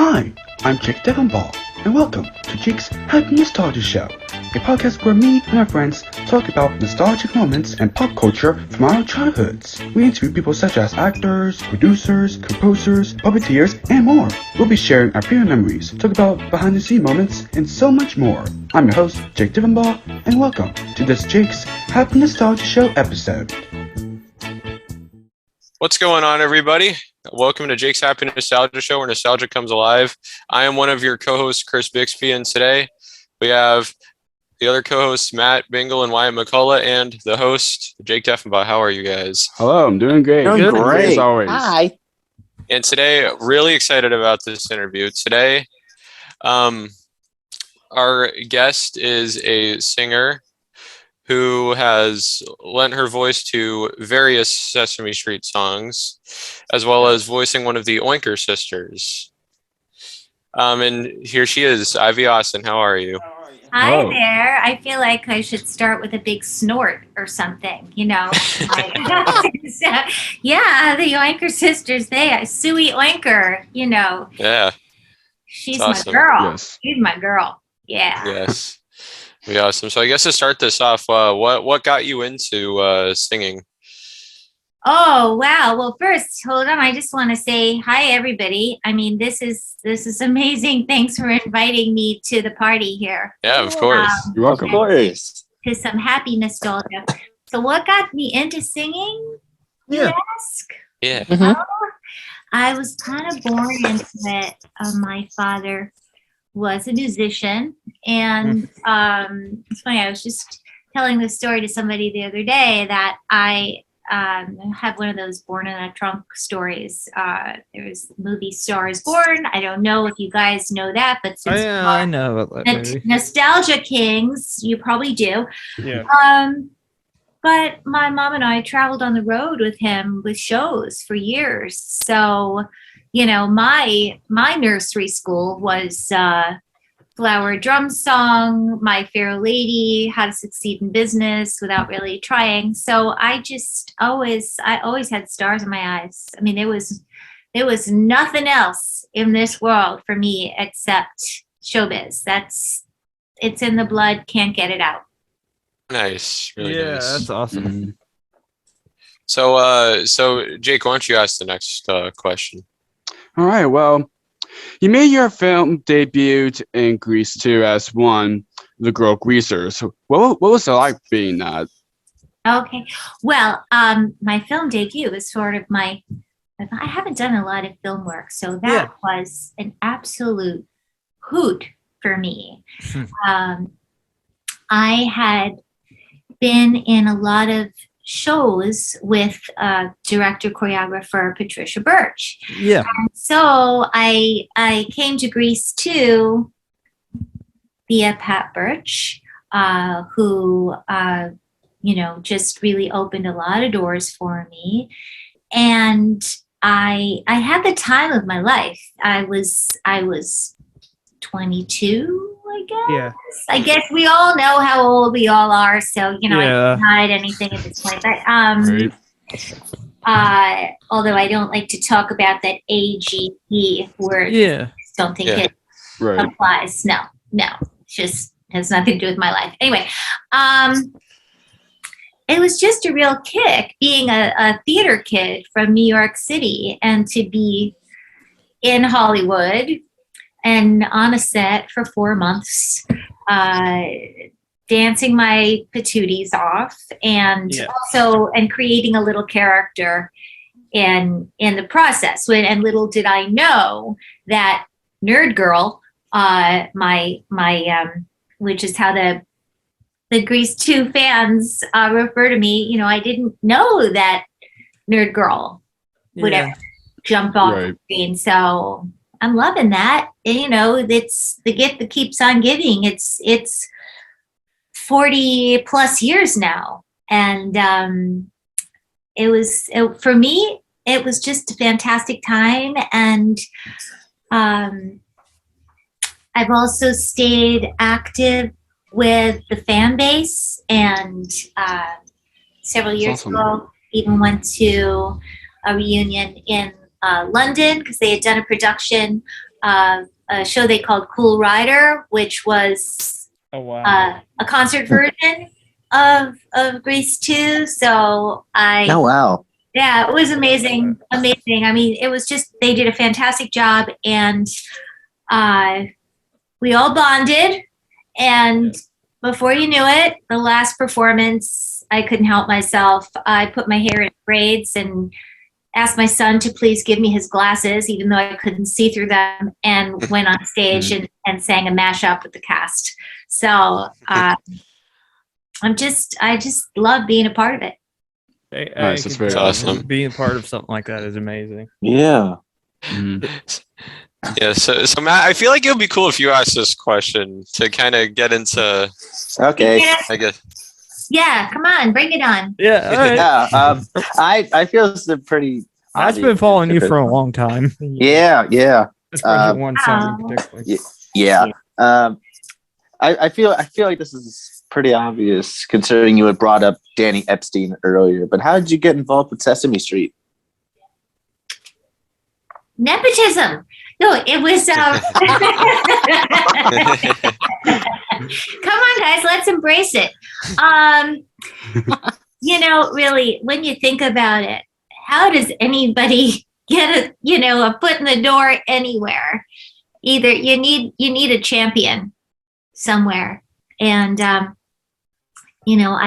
Hi, I'm Jake Deffinbaugh, and welcome to Jake's Happy Nostalgia Show, a podcast where me and my friends talk about nostalgic moments and pop culture from our childhoods. We interview people such as actors, producers, composers, puppeteers, and more. We'll be sharing our favorite memories, talk about behind-the-scenes moments, and so much more. I'm your host, Jake Deffinbaugh, and welcome to this Jake's Happy Nostalgia Show episode. What's going on, everybody? Welcome to Jake's Happy Nostalgia Show, where nostalgia comes alive. I am one of your co-hosts, Chris Bixby, and today we have the other co-hosts, Matt, Bingel, and Wyatt McCullough, and the host, Jake Deffinbaugh. How are you guys? Hello, I'm doing great. Doing great. As always. Hi. And today, really excited about this interview. Today, our guest is a singer who has lent her voice to various Sesame Street songs, as well as voicing one of the Oinker Sisters. And here she is, Ivy Austin. How are you? Hi there. I feel like I should start with a big snort or something, you know. Yeah, the Oinker Sisters, Sooey Oinker, you know. Yeah. She's awesome. my girl. Yes. She's my girl. Yeah. Yes. Be awesome. So I guess to start this off, what got you into singing? Oh, wow. Well, first, hold on. I just want to say hi, everybody. I mean, this is amazing. Thanks for inviting me to the party here. Yeah, of course. You're welcome. Of course. To some happy nostalgia. So what got me into singing, you ask? Yeah. Well, I was kind of born into it. My father was a musician, and it's funny, I was just telling this story to somebody the other day that I have one of those born in a trunk stories. There was the movie Star is Born. I don't know if you guys know that, but since I know about that movie. Nostalgia Kings, you probably do. Yeah. But my mom and I traveled on the road with him with shows for years. So, you know, my nursery school was Flower Drum Song, My Fair Lady, How to Succeed in Business Without Really Trying. So I always had stars in my eyes. I mean, there was nothing else in this world for me except showbiz. It's in the blood, can't get it out. Nice. Really nice. That's awesome. Mm-hmm. So Jake, why don't you ask the next question? All right, well, you made your film debut in Grease 2 as the girl Greasers. What was it like being that? Okay. Well, my film debut was sort of I haven't done a lot of film work, so that was an absolute hoot for me. I had been in a lot of shows with director choreographer Patricia Birch. Yeah. And so I came to Grease 2 via Pat Birch, who just really opened a lot of doors for me. And I had the time of my life. I was 22. I guess. Yeah. I guess we all know how old we all are, so I Yeah. can't hide anything at this point. But although I don't like to talk about that AGE word, Yeah. I just don't think it Right. applies. No, it just has nothing to do with my life. Anyway, it was just a real kick being a theater kid from New York City and to be in Hollywood and on a set for 4 months, dancing my patooties off, and also creating a little character in the process. And little did I know that Nerd Girl, which is how the Grease 2 fans refer to me. You know, I didn't know that Nerd Girl would ever jump off the screen. So I'm loving that. And, you know, it's the gift that keeps on giving. It's 40 plus years now. And for me, it was just a fantastic time. And I've also stayed active with the fan base, and several years ago, even went to a reunion in London because they had done a production a show they called Cool Rider, which was a concert version of Grease 2. So yeah, it was amazing. I mean, it was just, they did a fantastic job, and we all bonded. And before you knew it, the last performance, I couldn't help myself. I put my hair in braids and asked my son to please give me his glasses, even though I couldn't see through them, and went on stage and sang a mashup with the cast. So I just love being a part of it. Nice, that's very awesome. Being a part of something like that is amazing. Yeah. Yeah, so Matt, I feel like it would be cool if you asked this question to kind of get into. Okay. I guess. Yeah, come on, bring it on. Yeah, all right. Yeah. I feel it's a pretty. I've been following you for a long time. Yeah. Especially one song in particular. Yeah. I feel like this is pretty obvious considering you had brought up Danny Epstein earlier. But how did you get involved with Sesame Street? Nepotism. No, it was. Come on, guys, let's embrace it. Really, when you think about it, how does anybody get a foot in the door anywhere? Either you need a champion somewhere, and I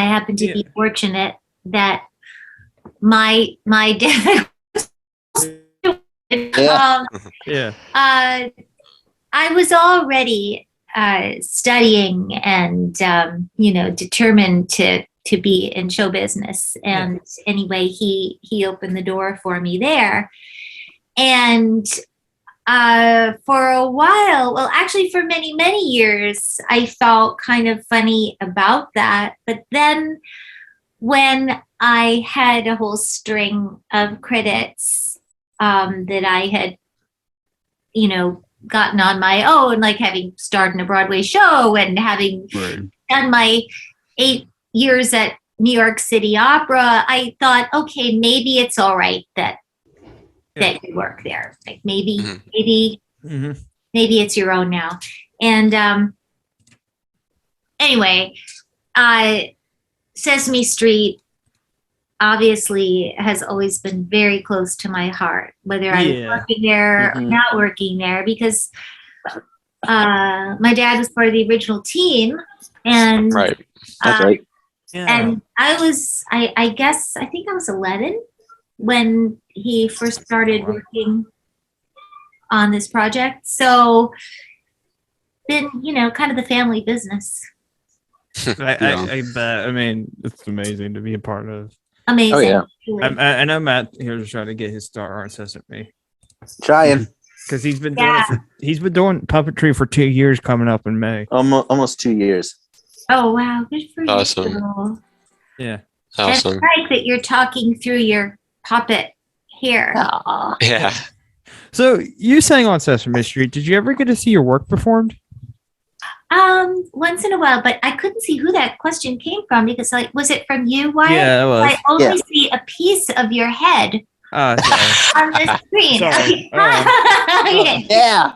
happen to be fortunate that my dad. I was already studying and determined to be in show business, and anyway he opened the door for me there. And for a while, well, actually for many years, I felt kind of funny about that. But then when I had a whole string of credits that I had, gotten on my own, like having starred in a Broadway show and having done my 8 years at New York City Opera, I thought, okay, maybe it's all right that you work there. Like maybe it's your own now. And anyway, Sesame Street obviously has always been very close to my heart, whether I'm working there or not working there, because my dad was part of the original team, and That's right. And I guess I think I was 11 when he first started working on this project. So been, kind of the family business. I bet. I mean, it's amazing to be a part of. Amazing. Oh, yeah. I know Matt here is trying to get his start on Sesame. Trying. Because he's been doing puppetry for 2 years coming up in May. Almost 2 years. Oh wow, good for Awesome. you. Yeah. Awesome. That's right that you're talking through your puppet here. Aww. Yeah. So you sang on Sesame Street. Did you ever get to see your work performed? Once in a while, but I couldn't see who that question came from because, was it from you, Wyatt? Yeah, it was. I only see a piece of your head Sorry. on the screen. Sorry. Yeah.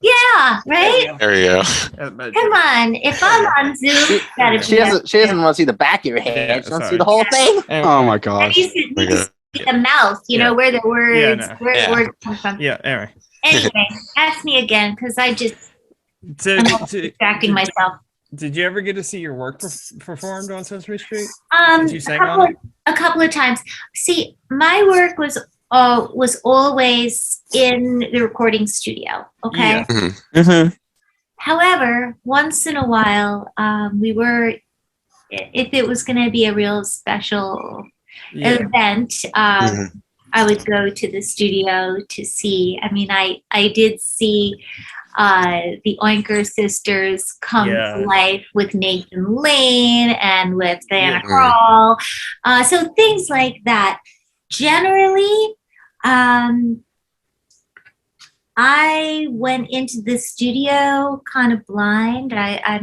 Yeah, right? There you go. Come on. If I'm on Zoom, She doesn't want to see the back of your head. She wants to see the whole thing. Oh my I gosh. need to see the mouth, where the words, words come from. Yeah, anyway. Anyway, ask me again because I'm distracting myself. Did you ever get to see your work performed on Sesame Street? Did you sing on it? A couple of times. See, my work was always in the recording studio. Okay. Yeah. Mm-hmm. However, once in a while, if it was going to be a real special event, I would go to the studio to see. I mean, I did see the Oinker Sisters come to life with Nathan Lane and with Diana Krall. So things like that. Generally, I went into the studio kind of blind. I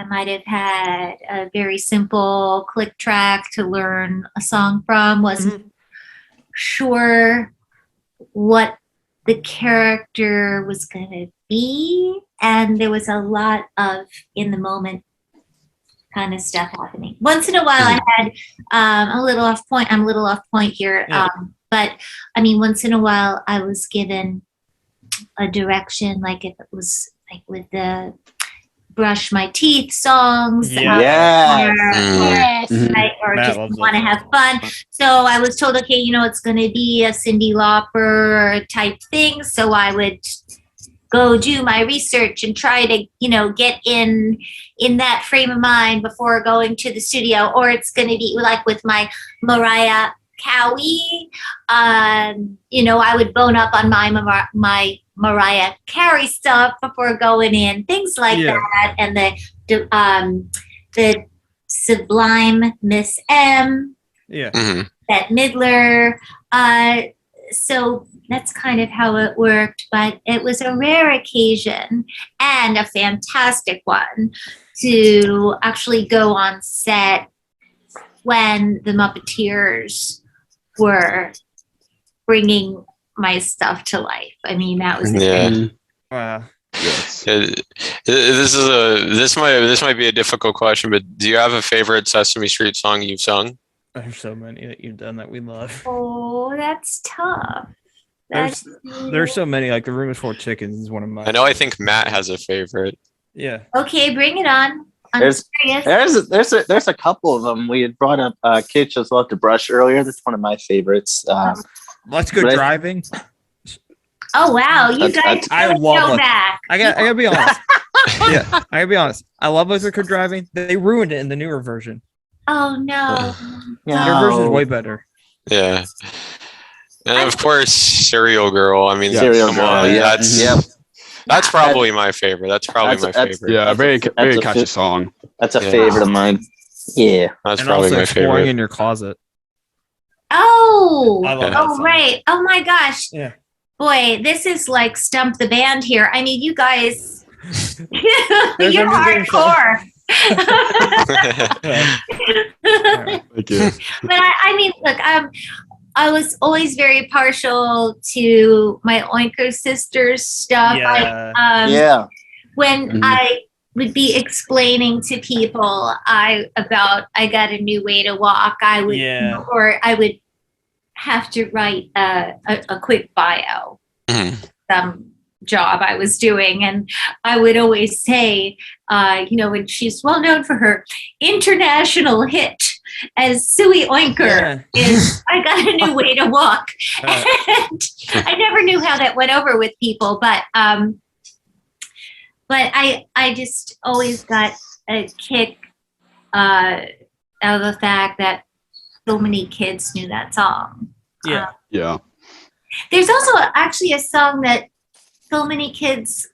might have had a very simple click track to learn a song from. Wasn't sure what the character was going to be. And there was a lot of in the moment kind of stuff happening. Once in a while I had a little off point. I'm a little off point here. Yeah. But I mean, once in a while I was given a direction, like if it was like with the brush my teeth songs, or Matt just loves want to those have fun. So I was told, okay, it's going to be a Cyndi Lauper type thing. So I would go do my research and try to, get in that frame of mind before going to the studio. Or it's going to be like with my Mariah Carey, I would bone up on my Mariah Carey stuff before going in, things like that, and the Sublime Miss M, Bette Midler. So that's kind of how it worked, but it was a rare occasion and a fantastic one to actually go on set when the Muppeteers were bringing my stuff to life. I mean, that was Wow. Yes. This might be a difficult question, but do you have a favorite Sesame Street song you've sung? There's so many that you've done that we love. Oh, that's tough. There's so many. Like The Room is Full of Chickens is one of my. I think Matt has a favorite. Yeah. Okay, bring it on. There's a couple of them. We had brought up Kids Just Love to Brush earlier. That's one of my favorites. Let's Go Driving. Oh wow, you guys I love back. I gotta be honest. I gotta be honest. I love Let's Go Driving. They ruined it in the newer version. Oh no. The newer version is way better. Yeah. And of course, Cereal Girl. I mean, Cereal Girl. Yeah, that's probably my favorite. That's probably my favorite. Yeah, very catchy song. That's a favorite of mine. Yeah. That's and probably also my Exploring favorite. in Your Closet. Oh. I love that song. Right. Oh my gosh. Yeah. Boy, this is like Stump the Band here. I mean, you guys, you're hardcore. Thank you. But I mean, look, I was always very partial to my Oinker Sisters stuff. Yeah. When I would be explaining to people I got a new way to walk, or I would have to write a quick bio, some job I was doing, and I would always say, when she's well known for her international hit as Sooey Oinker is I got a new way to walk. And I never knew how that went over with people, but I just always got a kick out of the fact that so many kids knew that song. Yeah. There's also actually a song that so many kids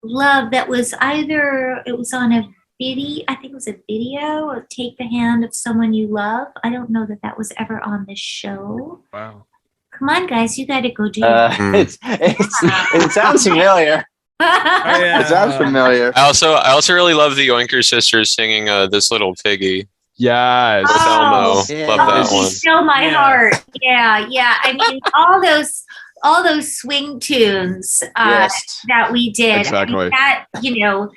love that was it was on a video, I think it was a video, or Take the Hand of Someone You Love. I don't know that was ever on the show. Wow. Come on, guys, you got to go do it. It sounds familiar. It sounds familiar. I also really love the Oinker Sisters singing "This Little Piggy." Yes. With Elmo. Yeah. Love that one. Still my heart. Yeah. I mean, all those swing tunes that we did. Exactly. I mean, that,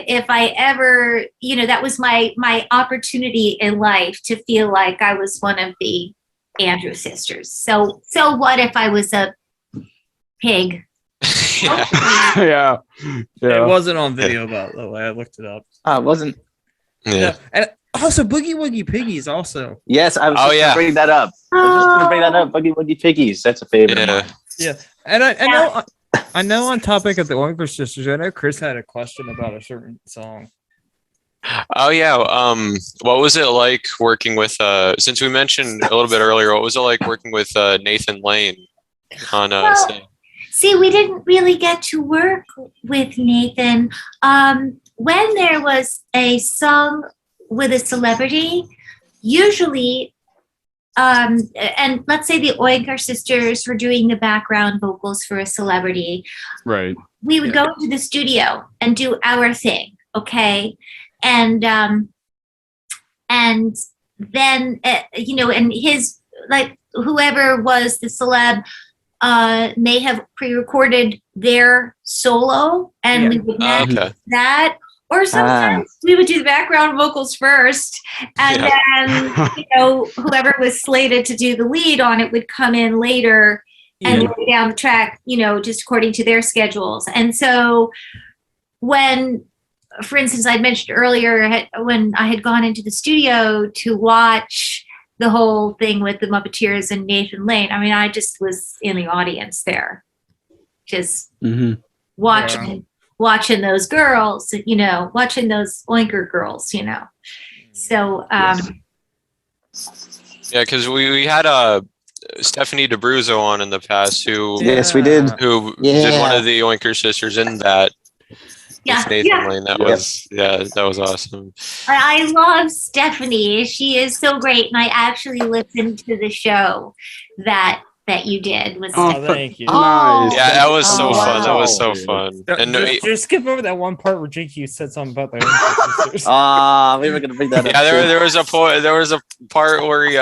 if I ever, that was my opportunity in life to feel like I was one of the Andrew sisters. So what if I was a pig? Yeah. It wasn't on video, by the way. I looked it up. It wasn't. Yeah. And also Boogie Woogie Piggies also. Yes, I was just going to bring that up. Boogie Woogie Piggies. That's a favorite. Yeah. And I know on topic of the Oinker Sisters, I know Chris had a question about a certain song. Oh yeah. What was it like working with since we mentioned a little bit earlier, what was it like working with Nathan Lane on See, we didn't really get to work with Nathan. When there was a song with a celebrity, usually, and let's say the Oinker Sisters were doing the background vocals for a celebrity. Right. We would go into the studio and do our thing, okay? And then, and his, like, whoever was the celeb may have pre-recorded their solo, and we would match that. Or sometimes we would do the background vocals first, and then whoever was slated to do the lead on it would come in later and lay down the track, just according to their schedules. And so when, for instance, I'd mentioned earlier when I had gone into the studio to watch the whole thing with the Muppeteers and Nathan Lane, I mean, I just was in the audience there, just watching those girls, watching those Oinker girls, So, because we had Stephanie DeBruzzo on in the past who we did did one of the Oinker sisters in that. Nathan Lane. That was awesome. I love Stephanie. She is so great, and I actually listened to the show that you did with Stephanie. Thank you. Nice. Yeah, that was so fun. That was so fun. And just skip over that one part where Jinky said something about the Oinker sisters. We were gonna bring that up. Yeah, there was a part where he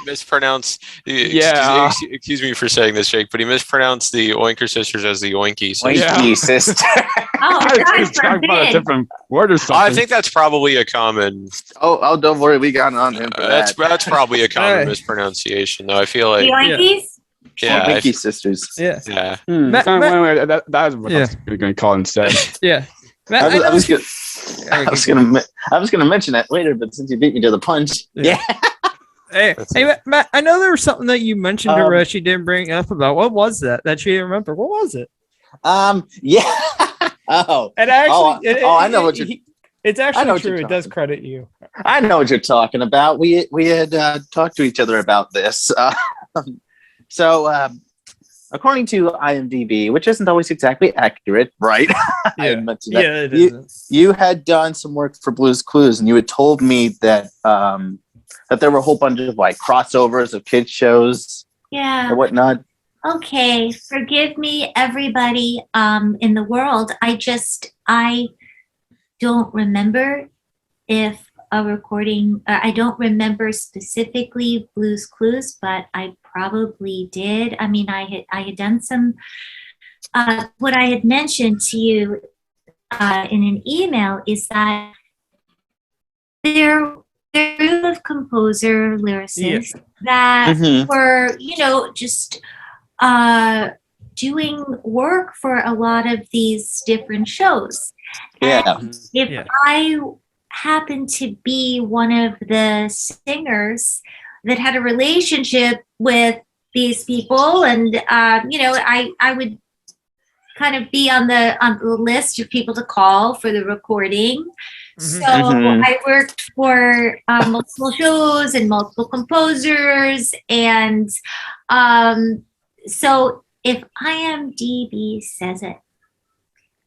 mispronounced. Excuse me for saying this, Jake, but he mispronounced the Oinker sisters as the Oinky Sisters. Oinky Sister. I was talking about a different word or something. I think that's probably a common. Oh, don't worry, we got on him for that. That's probably a common mispronunciation, though. I feel like the Oinkies? Oinker Sisters. Yeah. That was what I was going to call instead. Yeah. Matt, I was gonna mention that later, but since you beat me to the punch, Hey, Matt, I know there was something that you mentioned to her she didn't bring up about. What was that she didn't remember? What was it? And actually, I know what you're. It's actually true. It does credit you. I know what you're talking about. We had talked to each other about this. So, according to IMDb, which isn't always exactly accurate, right? It isn't. You had done some work for Blue's Clues, and you had told me that that there were a whole bunch of like crossovers of kids shows, and whatnot. Okay, forgive me, everybody in the world. I don't remember if a recording. I don't remember specifically Blue's Clues, but I probably did. I mean, I had done some. What I had mentioned to you in an email is that there are a group of composer lyricists that were, just doing work for a lot of these different shows. And if I happened to be one of the singers that had a relationship with these people, and I would kind of be on the list of people to call for the recording. So I worked for multiple shows and multiple composers, and so if IMDb says it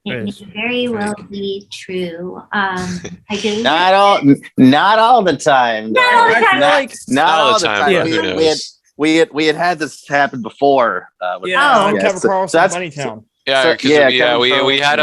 may very well be true. I do. Not all the time. Not all the time. Not all the time. Yeah. Who knows? We had this happen before. Kevin Carlson, Moneytown. Yeah, we had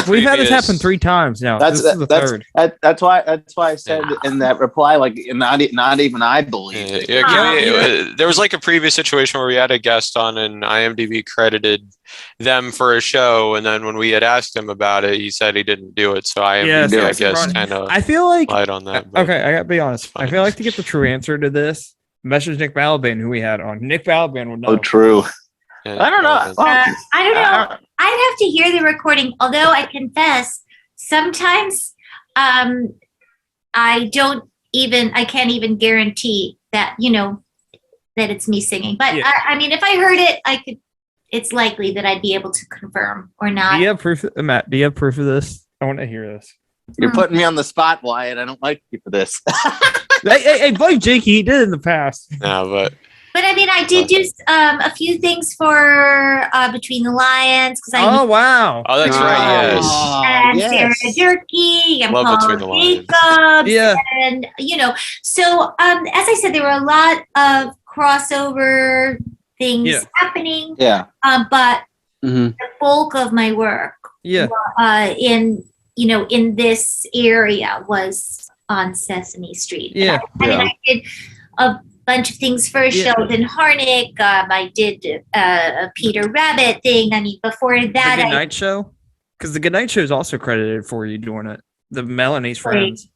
We've had this happen 3 times now. This is the third. That's why I said in that reply, like not even I believe. There was like a previous situation where we had a guest on, and IMDb credited them for a show, and then when we had asked him about it, he said he didn't do it. So IMDb, I guess, kind of. I feel like lied on that. Okay, I gotta be honest. I feel like to get the true answer to this, message Nick Balaban, who we had on. Nick Balaban would know. Oh, true. Yeah, I don't know. I don't know. I'd have to hear the recording. Although I confess, sometimes I can't even guarantee that that it's me singing. But I mean, if I heard it, it's likely that I'd be able to confirm or not. Do you have proof, Matt? Do you have proof of this? I want to hear this. You're putting me on the spot, Wyatt. I don't like you for this. hey, blame Jake. He did it in the past. No, But I mean, I did do a few things for Between the Lions because wow! Oh, that's right. Yes. And Sarah Durkee and Love Between Paul the Jacobs, and so as I said, there were a lot of crossover things happening. Yeah. But the bulk of my work, in this area was on Sesame Street. Yeah. I mean, I did bunch of things for Sheldon Harnick. I did a Peter Rabbit thing. I mean, before that, the Good Night Show, because the Good Night Show is also credited for you doing it. The Melanie's Friends.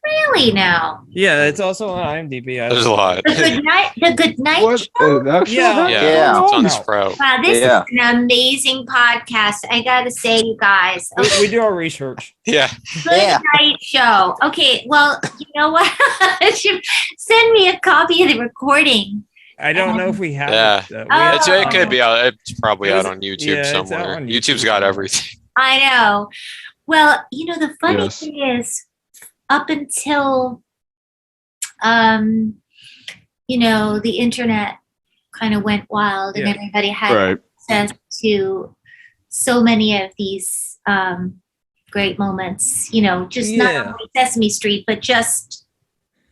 Really now? Yeah, it's also on IMDb. There's a lot. The Good Night Show? Yeah, it's on Sprout. Wow, this is an amazing podcast. I gotta say, you guys. Okay. We do our research. Yeah. Good Night Show. Okay, well, you know what? Send me a copy of the recording. I don't know if we have it. It could be out. It's probably out on YouTube somewhere. YouTube's got everything. I know. Well, you know, the funny thing is, up until, you know, the internet kind of went wild and everybody had access to so many of these great moments, you know, just not only Sesame Street, but just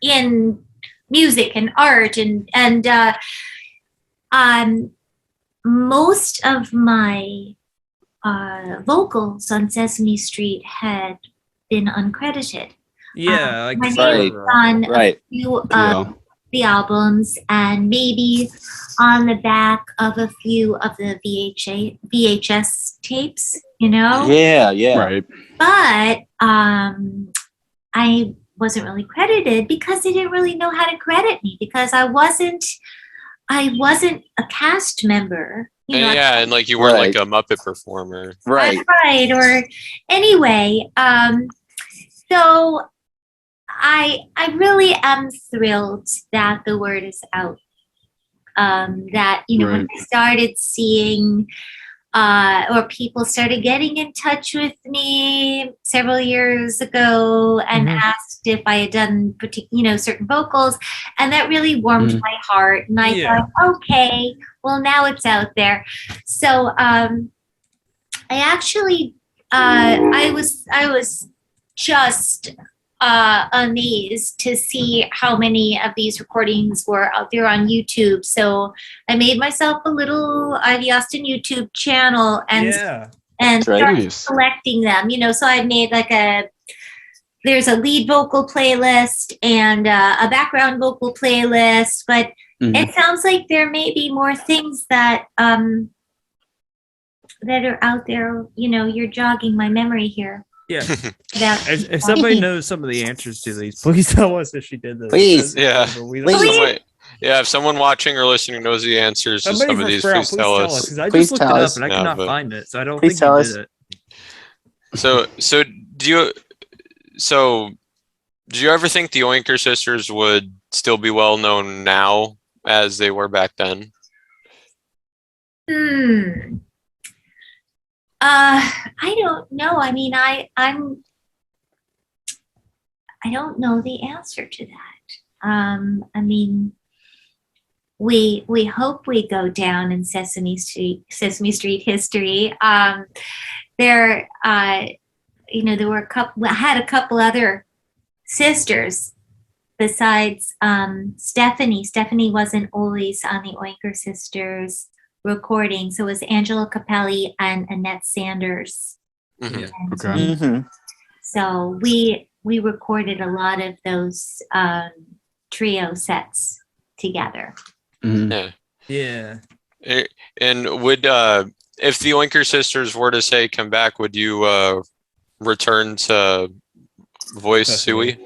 in music and art and most of my vocals on Sesame Street had been uncredited. Yeah, my name was on a few of the albums and maybe on the back of a few of the VHS tapes, you know? Yeah. Right. But I wasn't really credited because they didn't really know how to credit me because I wasn't a cast member. You know, and like you weren't like a Muppet performer. Right. Or anyway, so I really am thrilled that the word is out. That, you know, when I started seeing or people started getting in touch with me several years ago and asked if I had done certain vocals, and that really warmed my heart. And I thought, okay, well now it's out there. So I actually I was just amazed to see how many of these recordings were out there on YouTube. So I made myself a little Ivy Austin YouTube channel and started collecting them. You know, so I made there's a lead vocal playlist and a background vocal playlist, but it sounds like there may be more things that that are out there. You know, you're jogging my memory here. Yeah. If somebody knows some of the answers to these, please tell us if she did this. Please. If someone watching or listening knows the answers to some of these, please tell us. Because I just looked it up and I could not find it, so I don't think you did it. So do you ever think the Oinker Sisters would still be well known now as they were back then? I don't know. I mean, I don't know the answer to that. I mean, we hope we go down in Sesame Street history. There were I had a couple other sisters besides Stephanie. Stephanie wasn't always on the Oinker Sisters recording, so it was Angela Capelli and Annette Sanders. So we recorded a lot of those trio sets together. Yeah. And would if the Oinker Sisters were to say come back, would you return to voice Sooey?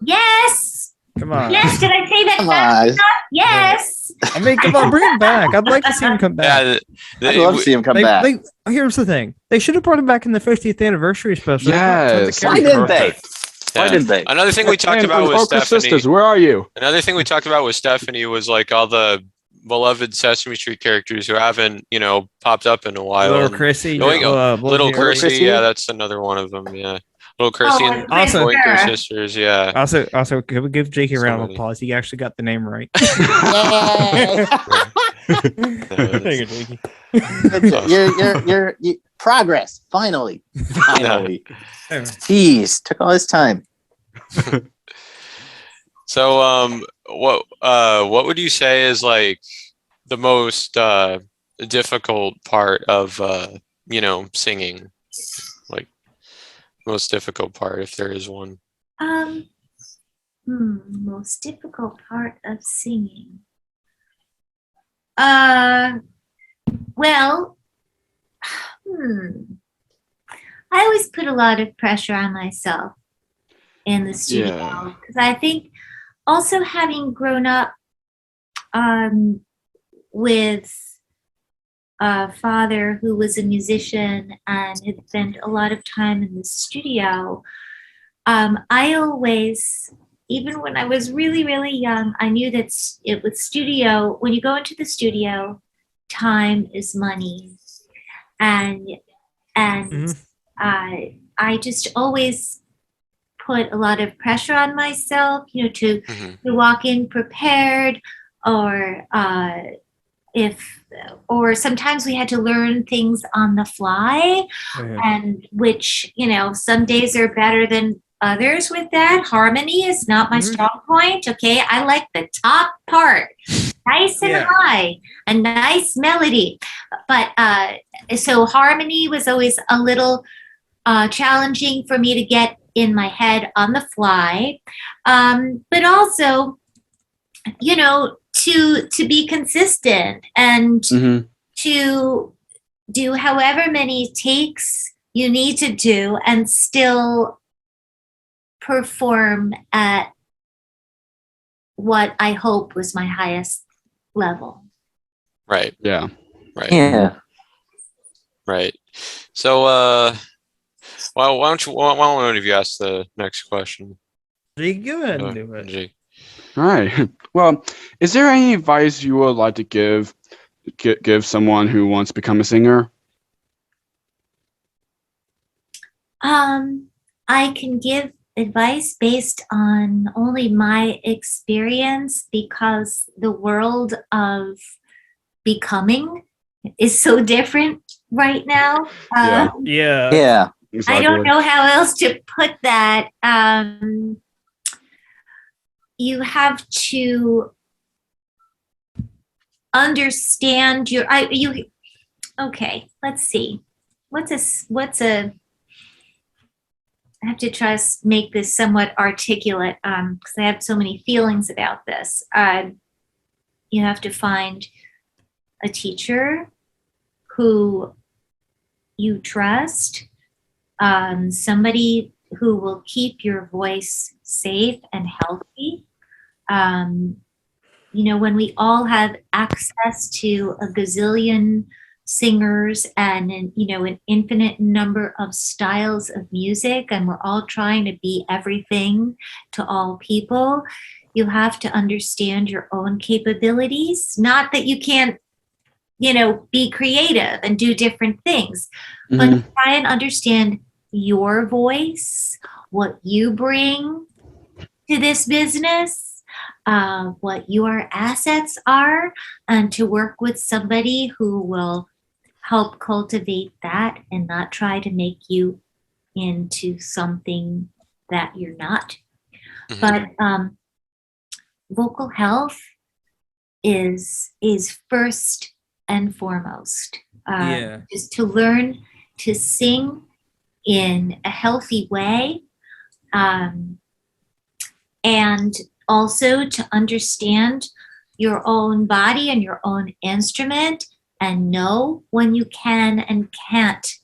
Yes. Come on. Yes, did I say that? Come on. Yes. I mean, come on, bring him back. I'd like to see him come back. I'd love to see him come back. Here's the thing. They should have brought him back in the 50th anniversary special. Yes. Why didn't they? Why didn't they? Another thing we talked about was Oinker Stephanie. Sisters, where are you? Another thing we talked about with Stephanie was like all the beloved Sesame Street characters who haven't, popped up in a while. Little Chrissy. Little Chrissy, yeah, that's another one of them, yeah. Little Chrissy and also Oinker Sisters, yeah. Also, can we give Jakey a round of applause? He actually got the name right. Thank you, Jakey. You're progress. Finally. Jeez, took all this time. So, what would you say is like the most difficult part of singing? Like most difficult part, if there is one. Most difficult part of singing. Well, I always put a lot of pressure on myself in the studio because I think also having grown up with a father who was a musician and had spent a lot of time in the studio, I always, even when I was really, really young, I knew that it was studio. When you go into the studio, time is money, and I just always put a lot of pressure on myself, to walk in prepared, or sometimes we had to learn things on the fly, and which, some days are better than others with that. Harmony is not my strong point. Okay. I like the top part, nice and high, a nice melody. But so harmony was always a little challenging for me to get in my head on the fly. But also, to be consistent and to do however many takes you need to do and still perform at what I hope was my highest level. Right. Yeah. Right. Yeah. Right. So, why don't one of you ask the next question? Jake, go ahead and do it. Jake. All right. Well, is there any advice you would like to give someone who wants to become a singer? I can give advice based on only my experience because the world of becoming is so different right now. Yeah. Exactly. I don't know how else to put that. You have to understand okay, let's see. I have to try to make this somewhat articulate because I have so many feelings about this. You have to find a teacher who you trust, somebody who will keep your voice safe and healthy. When we all have access to a gazillion singers and an infinite number of styles of music, and we're all trying to be everything to all people, you have to understand your own capabilities. Not that you can't be creative and do different things, but try and understand your voice, what you bring to this business, what your assets are, and to work with somebody who will help cultivate that and not try to make you into something that you're not. But vocal health is first and foremost. Is to learn to sing in a healthy way, and also to understand your own body and your own instrument and know when you can and can't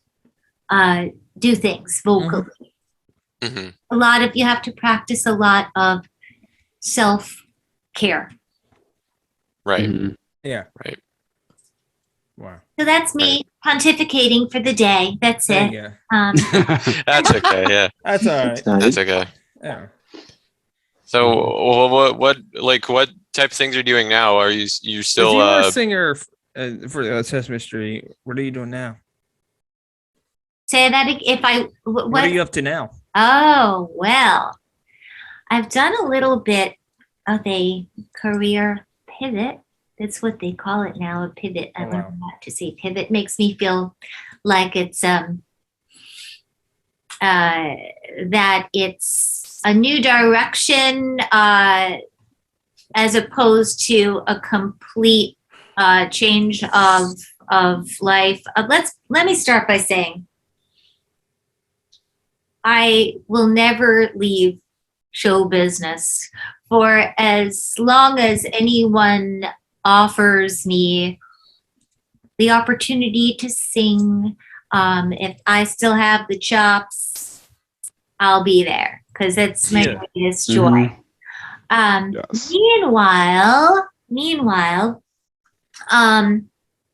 do things vocally. You have to practice a lot of self-care. Right. Yeah. Right. Wow. So that's me pontificating for the day. That's it. That's okay. Yeah. That's all right. That's okay. Yeah. So, what type of things are you doing now? Are you still If you were a singer for Sesame Street, what are you doing now? Say that if what are you up to now? Oh, well, I've done a little bit of a career pivot. That's what they call it now, a pivot. I learned not to say pivot. Makes me feel like it's that it's a new direction as opposed to a complete change of life. Let me start by saying I will never leave show business for as long as anyone offers me the opportunity to sing. If I still have the chops, I'll be there because it's my greatest joy. Yes. Meanwhile,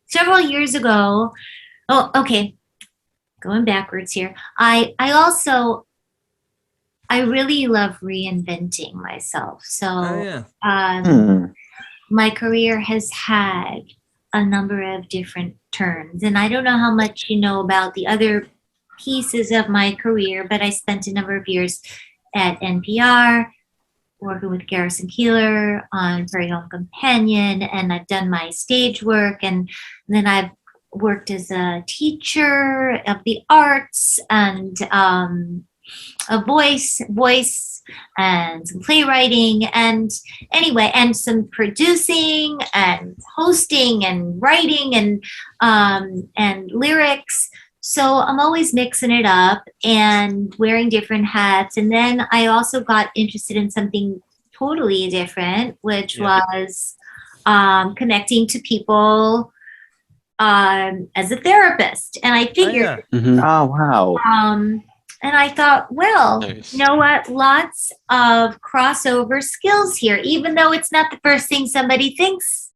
several years ago, going backwards here. I really love reinventing myself. So my career has had a number of different turns. And I don't know how much you know about the other pieces of my career, but I spent a number of years at NPR working with Garrison Keillor on Prairie Home Companion, and I've done my stage work, and then I've worked as a teacher of the arts and a voice and some playwriting, and anyway, and some producing and hosting and writing and lyrics. So I'm always mixing it up and wearing different hats. And then I also got interested in something totally different, which was connecting to people as a therapist. And I figured, oh wow. And I thought, well, Nice. you know what? Lots of crossover skills here, even though it's not the first thing somebody thinks.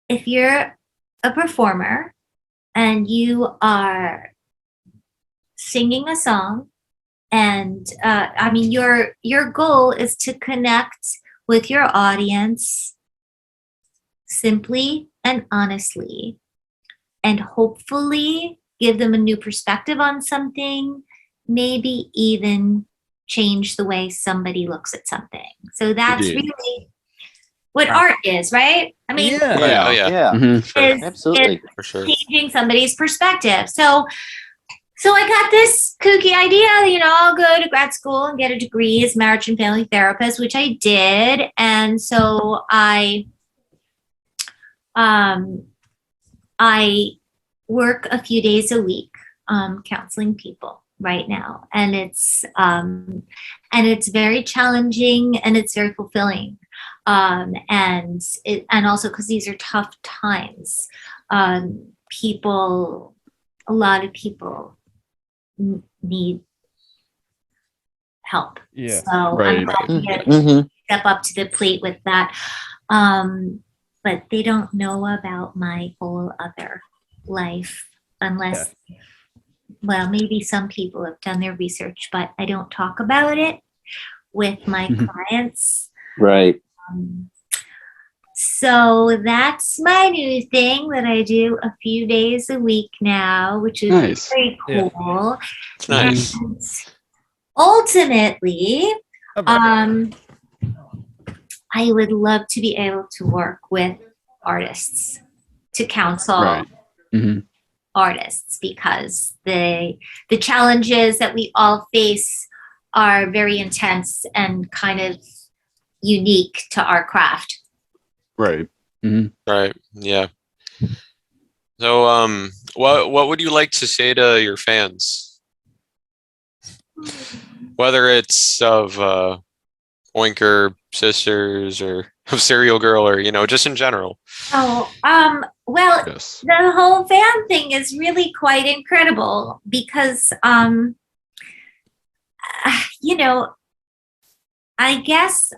If you're a performer and you are singing a song, and your goal is to connect with your audience simply and honestly, and hopefully give them a new perspective on something, maybe even change the way somebody looks at something. So that's really what art is, right? I mean, Absolutely. For sure. changing somebody's perspective. So I got this kooky idea, I'll go to grad school and get a degree as marriage and family therapist, which I did. And so I work a few days a week counseling people right now, and it's very challenging and it's very fulfilling, and also because these are tough times. A lot of people need help. Yeah. So Right. I'm glad to step up to the plate with that. But they don't know about my whole other life unless, well, maybe some people have done their research, but I don't talk about it with my clients. Right. So that's my new thing that I do a few days a week now, which is Nice. very cool. It's nice. And ultimately, I would love to be able to work with artists, to counsel Right. artists, because the challenges that we all face are very intense and kind of unique to our craft. Right. Right. Yeah. So, what would you like to say to your fans? Whether it's of Oinker Sisters or of Serial Girl, or just in general. Oh, well, Yes. the whole fan thing is really quite incredible because, I guess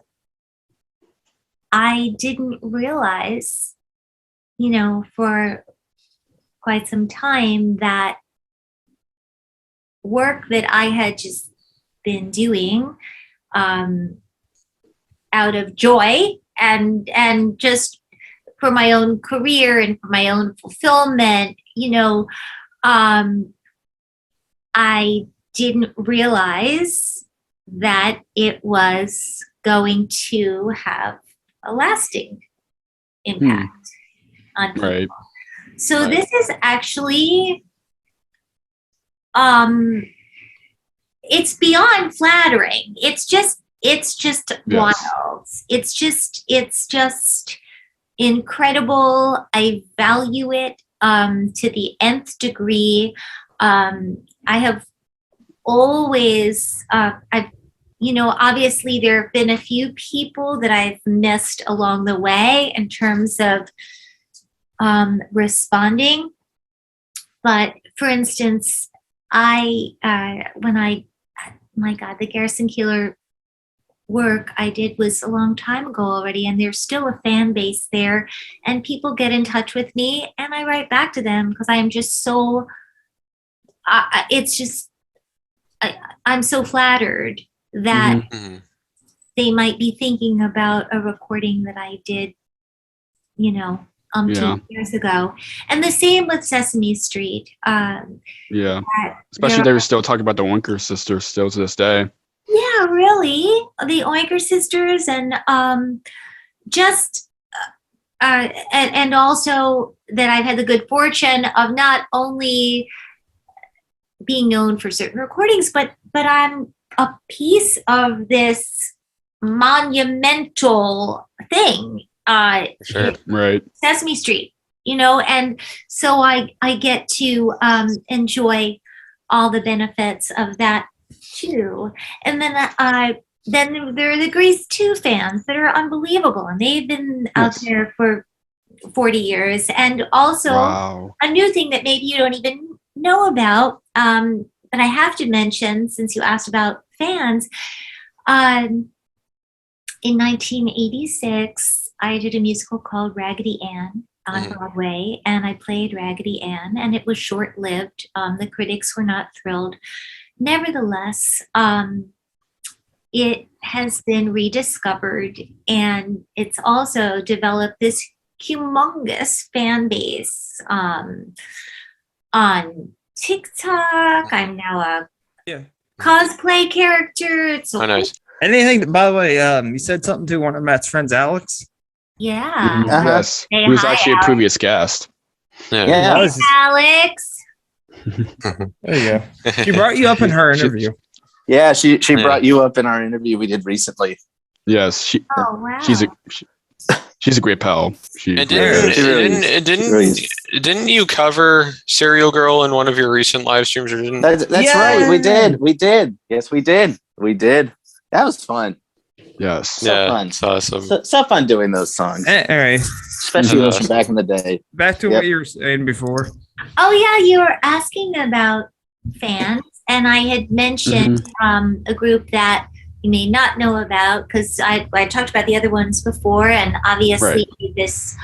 I didn't realize, for quite some time that work that I had just been doing out of joy and just for my own career and for my own fulfillment, I didn't realize that it was going to have a lasting impact on people. Right. So this is actually, it's beyond flattering. It's just wild. It's just incredible. I value it to the nth degree. I have always, obviously there have been a few people that I've missed along the way in terms of responding. But for instance, the Garrison Keillor work I did was a long time ago already, and there's still a fan base there, and people get in touch with me and I write back to them because I am just so I'm so flattered that they might be thinking about a recording that I did 2 years ago. And the same with Sesame Street. Especially they were still talking about the Oinker Sisters still to this day. Yeah, really. The Oinker Sisters and and also that I've had the good fortune of not only being known for certain recordings, but I'm a piece of this monumental thing. Sure. Right. Sesame Street, and so I get to enjoy all the benefits of that too. And then there are the Grease 2 fans that are unbelievable, and they've been out there for 40 years. And also a new thing that maybe you don't even know about, but I have to mention since you asked about fans. In 1986, I did a musical called Raggedy Ann on Broadway, and I played Raggedy Ann, and it was short-lived. The critics were not thrilled. Nevertheless, it has been rediscovered, and it's also developed this humongous fan base on TikTok. I'm now a cosplay character. It's nice. Anything, by the way, you said something to one of Matt's friends, Alex? Yeah. Yes. Hey, He was hi, actually Alex. a previous guest. Yeah. Alex. There you go. She brought you up in her interview. Yeah, she brought you up in our interview we did recently. Yes. Oh, wow. She's a great pal. And didn't you cover Serial Girl in one of your recent live streams? Or didn't? That's right. We did. Yes, we did. That was fun. Yes. So fun. It's awesome. So fun doing those songs, All right. especially those from back in the day. Back to what you were saying before. Oh, yeah, you were asking about fans, and I had mentioned a group that you may not know about because I talked about the other ones before, and obviously this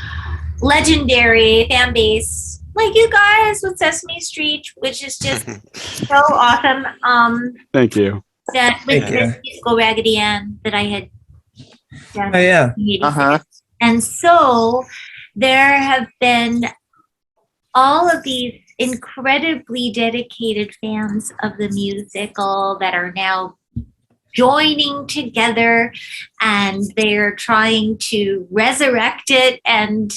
legendary fan base like you guys with Sesame Street, which is just so awesome. Thank you. That with this musical Raggedy Ann that I had done. Oh, yeah. And so there have been all of these incredibly dedicated fans of the musical that are now joining together, and they're trying to resurrect it. And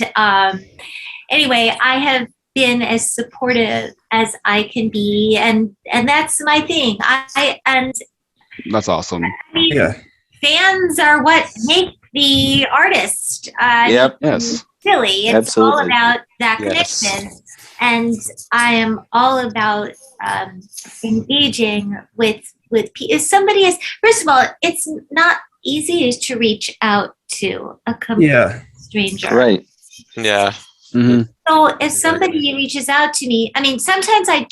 anyway, I have been as supportive as I can be, and that's my thing. That's awesome. I mean, fans are what make the artist. Yes. Silly. It's Absolutely. all about that connection. And I am all about engaging with people. If somebody is, first of all, it's not easy to reach out to a complete stranger. Right. Yeah. Mm-hmm. So if somebody reaches out to me, I mean, sometimes I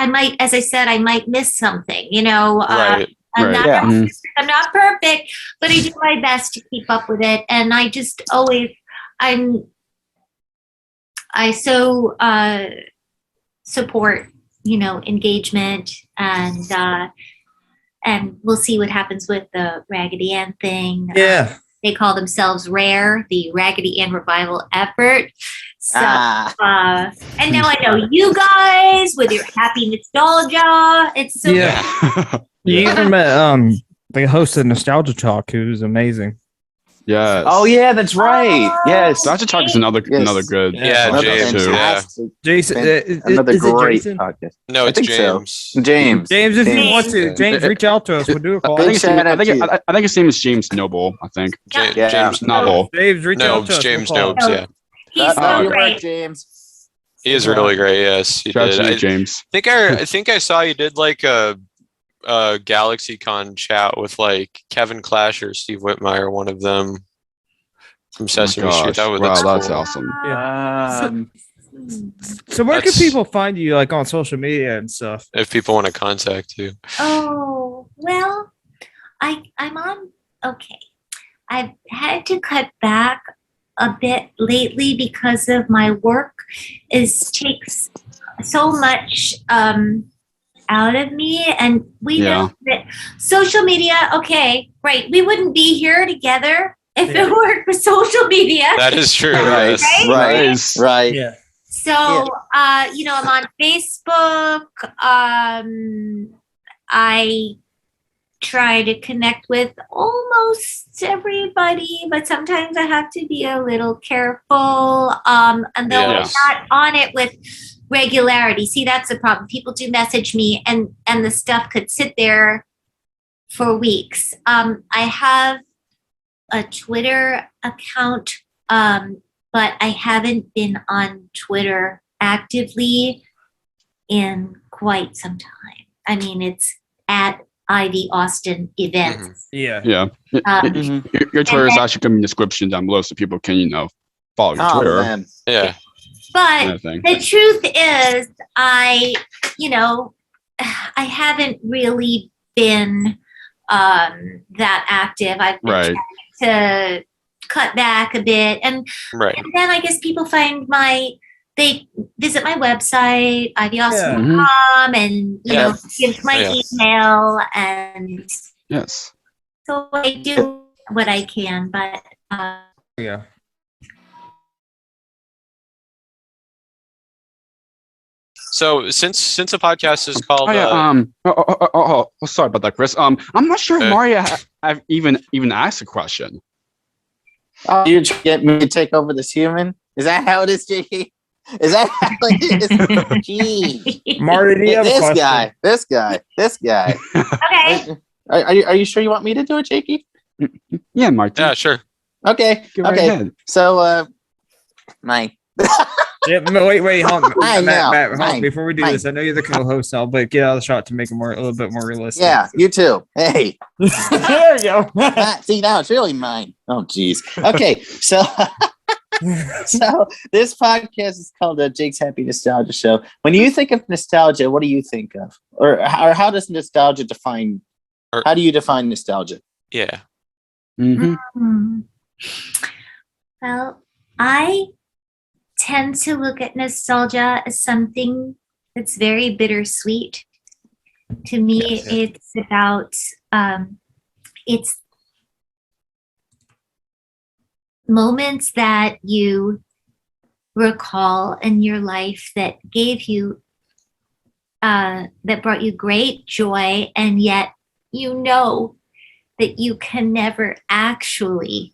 might, as I said, I might miss something, Right. I'm not perfect, but I do my best to keep up with it. And I just always, I so support, engagement, and we'll see what happens with the Raggedy Ann thing. Yeah. They call themselves RARE, the Raggedy Ann Revival Effort. So, and now I know you guys with your happy nostalgia. It's so You even met the host of Nostalgia Talk, who's amazing. Yes. Oh yeah, that's right. Yes. Nostalgia Talk is another good. Yeah, James. Yeah. Jason, another is great it Jason? podcast. No, it's I think James. So. James, if you want to, James, reach out to us. We'll do a call. I think his name is James Noble. I think James Noble. James, reach out to us. James We'll Nobes. Yeah. He's so great. James. He is really great. Yes, he Shout out did. to you, James. I think I saw you did like a GalaxyCon chat with like Kevin Clash or Steve Whitmire, one of them from Sesame Street. That's cool. awesome. So where can people find you, like on social media and stuff? If people want to contact you. Oh, well, I'm on. Okay, I've had to cut back a bit lately because of my work takes so much out of me, and we know that social media. Okay, right. We wouldn't be here together if it weren't for social media. That is true. Right. Yes. Right. Yeah. So, I'm on Facebook. I try to connect with almost everybody, but sometimes I have to be a little careful. And though I'm not on it with regularity. See, that's the problem. People do message me, and the stuff could sit there for weeks. I have a Twitter account, but I haven't been on Twitter actively in quite some time. I mean, it's at Ivy Austin events. Yeah. Your Twitter is actually going to be in the description down below so people can, follow your Twitter. Man. Yeah. But the truth is, I haven't really been that active. I've been trying to cut back a bit, and then I guess people they visit my website, ivyaustin.com, and give my email, and so I do what I can, but So since the podcast is called, sorry about that, Chris. I'm not sure if Mario I've even asked a question. You get me to take over this human? Is that how it is, Jakey? Is that how it is? Jeez. Marty, do you have a question? This guy. Okay. Are you sure you want me to do it, Jakey? Yeah, Marty. Yeah, sure. Okay. Ahead. So, mine. Wait, hold on. Matt, hold on. Mine. Before we do this, I know you're the co-host now, but get out of the shot to make it a little bit more realistic. Yeah, you too. Hey. There you go. See, now it's really mine. Oh, geez. Okay, so this podcast is called Jake's Happy Nostalgia Show. When you think of nostalgia, what do you think of? Or how does nostalgia define? How do you define nostalgia? Yeah. Mm-hmm. Well, I tend to look at nostalgia as something that's very bittersweet. To me, it's about it's moments that you recall in your life that gave you that brought you great joy, and yet that you can never actually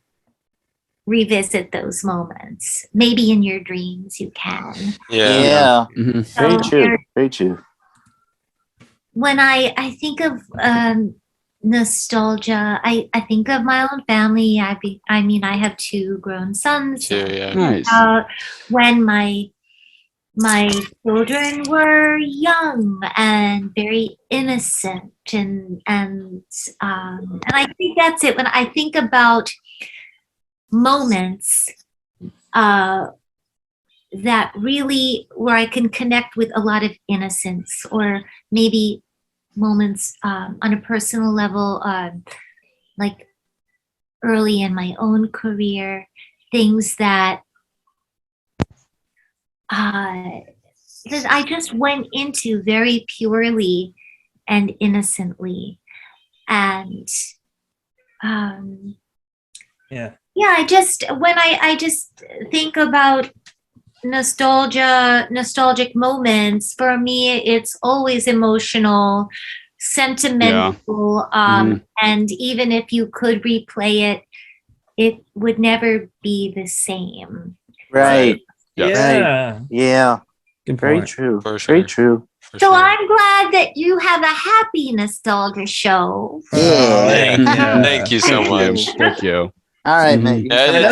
revisit those moments. Maybe in your dreams you can. Yeah. Mm-hmm. So Very true. When I think of nostalgia, I think of my own family. I have 2 grown sons. Nice. When my children were young and very innocent, and I think that's it. When I think about moments that really where I can connect with a lot of innocence, or maybe moments on a personal level, like early in my own career, things that I just went into very purely and innocently, and I just think about nostalgic moments. For me, it's always emotional, sentimental, and even if you could replay it, it would never be the same. Right. Yeah. Yeah. Very true. Very true. So I'm glad that you have a happy nostalgia show. Yeah. Thank you so much. Thank you. All right, mate. Doing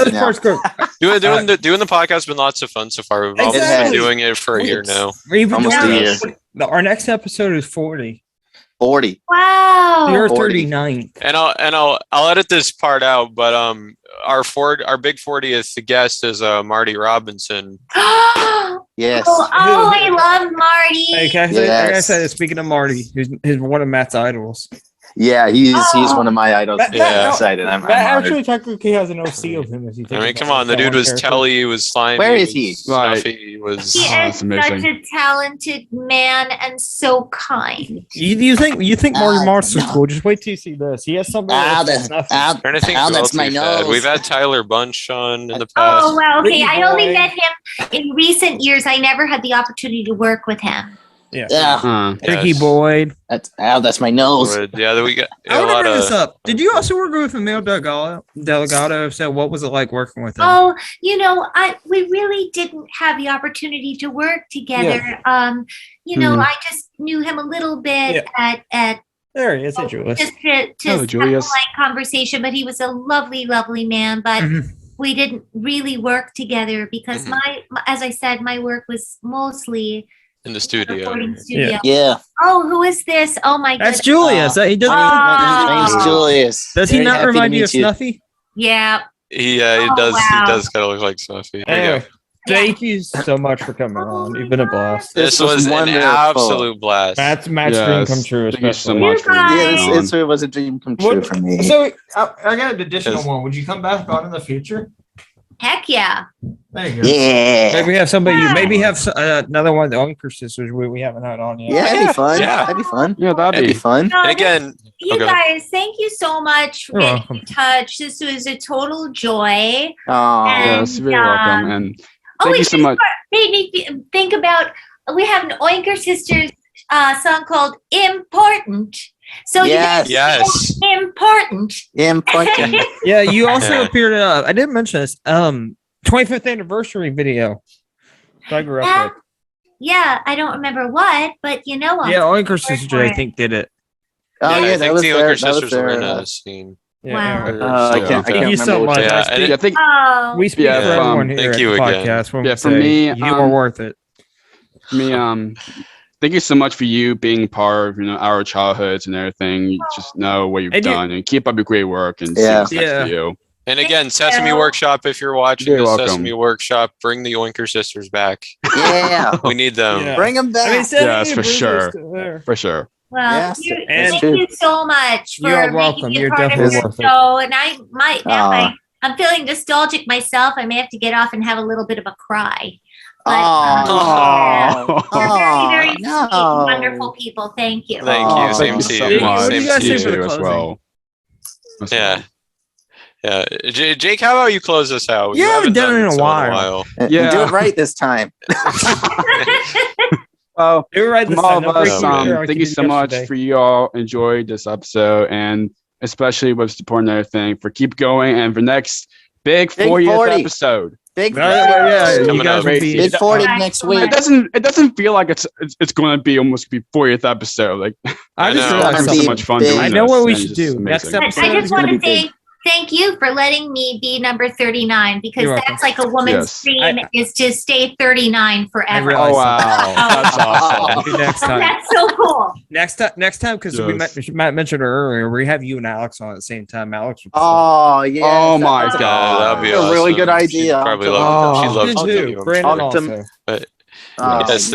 the podcast has been lots of fun so far. We've almost been doing it for a year now. Almost a year. Our next episode is 40. 40. Wow. You're 40. 39. And I'll edit this part out, but our big 40th guest is Marty Robinson. Yes. Oh, I love Marty. Hey, can I say, speaking of Marty, he's one of Matt's idols. Yeah, he's one of my idols. Yeah. I'm excited. I'm Matt honored. actually technically has an OC of him. I mean, come on, the dude was telly, he was slimy. Where is he? he? Was Snuffy, he was. He is that's such amazing. a talented man and so kind. You think Marty Marshall's no. cool? Just wait till you see this. He has something. Ow, that's that's, nothing. ow, Trying to think ow, who that's else my we've had. nose. We've had Tyler Bunch on in the past. Oh, well, okay. Ricky I only Boy. met him in recent years. I never had the opportunity to work with him. Yeah. Yeah, Ricky Yes. Boyd. that's my nose. Yeah, we got I a want to lot bring this of. up. Did you also work with Emil Delgado? So what was it like working with him? Oh, we really didn't have the opportunity to work together. I just knew him a little bit at There he is, Julius. just to Hello, have a Julius. light conversation, but he was a lovely, lovely man. But Mhm. we didn't really work together because as I said, my work was mostly In the studio. recording studio. Yeah, Oh, who is this? Oh my That's goodness. Julius. He does. Oh. name's Julius. Does he Very not happy to remind you meet of Snuffy? Yeah. He Oh, does. wow. He does kind of look like Snuffy. There you Anyway, go. thank you so much for coming on. You've been a blast. This This was was an wonderful. absolute blast. Matt's dream Yes. come true. Thank you so especially. much for You guys- being Yeah, on. it was a dream come true for me. So I got an additional Yes. one. Would you come back on in the future? Heck yeah. There you go. Yeah, Maybe have somebody. Maybe have another one of the Oinker Sisters we haven't had on yet. yeah, that'd be fun. Yeah. That'd be fun. Yeah, that'd That'd be. be fun. No, And again, you okay. guys, thank you so much for You're getting welcome. in touch. This was a total joy. Oh, Yes, very welcome. And Oh, thank you it so just much. made me think about, we have an Oinker Sisters song called Important. So Yes. you guys Yes. feel important. important. Yeah, you also Yeah. appeared in. I didn't mention this. 25th anniversary video. I grew up with. Yeah, I don't remember what, but you know what? Yeah, Oinker Sisters, I think, did it. Oh I yeah, that think was the there. Oinker That was Sisters were in there. a scene. Yeah, Wow. yeah. I can't Thank you so remember much. which. Yeah, I speak- I think Oh, we speak Yeah, for everyone here thank at you the again. podcast. When Yeah, we for say me, you are worth it. for me, thank you so much for you being part of our childhoods and everything. You just know what you've And you- done and keep up your great work and Yeah. see what's next Yeah. to you. And Thank again, Sesame you. Workshop, if you're watching You're the welcome. Sesame Workshop, bring the Oinker Sisters back. Yeah, We need them. Yeah. bring them back. I mean, Sesame Yes, for Blues are sure. still there. For sure. well, Yes, you- that's thank true. you so much for You are making welcome. me a You're part of definitely your worth it. show. And I might now. Aw. I'm feeling nostalgic myself. I may have to get off and have a little bit of a cry. But, Oh, You're very, very sweet, no. wonderful people. Thank you. Thank Oh, you. Same thank to you so you. much. What do you Same guys to say you. for the as closing? well. As Yeah. well. Yeah. Jake, how about you close us out? You haven't done it in a so while. Yeah. Do it right this time. Well, You're right. This from all time. of Don't us, break your ear like thank you you did so much yesterday. for you all enjoyed this episode and especially with support and everything for keep going and for next big 40th 40. episode. Big Yeah, Coming you guys up. will be. Big 40 Bye. next It week. doesn't feel like it's going to be almost be 40th episode. Like I just know. realized It's having so be much fun big. doing I know this, what we and should it's do. just Next amazing. episode. I just It's want gonna to be big. say thank you for letting me be number 39 because You're that's like a woman's Yes. dream is to stay 39 forever. realize Oh wow, that's awesome. Maybe next time. That's so cool. Next time, because Yes. Matt mentioned it earlier, we have you and Alex on at the same time. Alex. would- Oh yeah. Oh my that's God. That'd be a awesome. really good She'd idea. probably I'll love tell it. her. She loves Did to you? do them. Brandon Talk to him. also. Oh, Yes,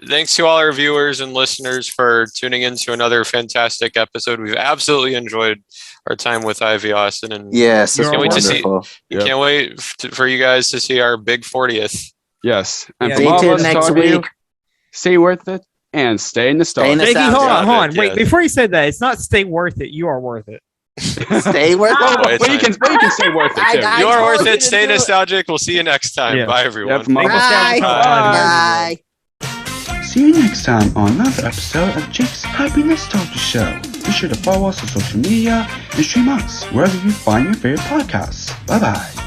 thanks to all our viewers and listeners for tuning in to another fantastic episode. We've absolutely enjoyed our time with Ivy Austin, and yes, You're it's Can't wait to see- wonderful. you Yep. can't wait for you guys to see our big 40th. Yes, and Yeah. from Stay all of tuned us next talking to you, week. stay worth it and stay nostalgic. Stay Jakey, hold on, nostalgic. hold on. Yeah. Wait, before you said that, it's not stay worth it. You are worth it. Stay worth Oh, it. It's But you can stay worth it too. I You are told worth you it. to Stay do it. nostalgic. We'll see you next time. Yeah. Bye, everyone. Yeah, from all of us. Bye. Bye. Bye. See you next time on another episode of Jake's Happy Nostalgia Show. Be sure to follow us on social media and stream us wherever you find your favorite podcasts. Bye bye.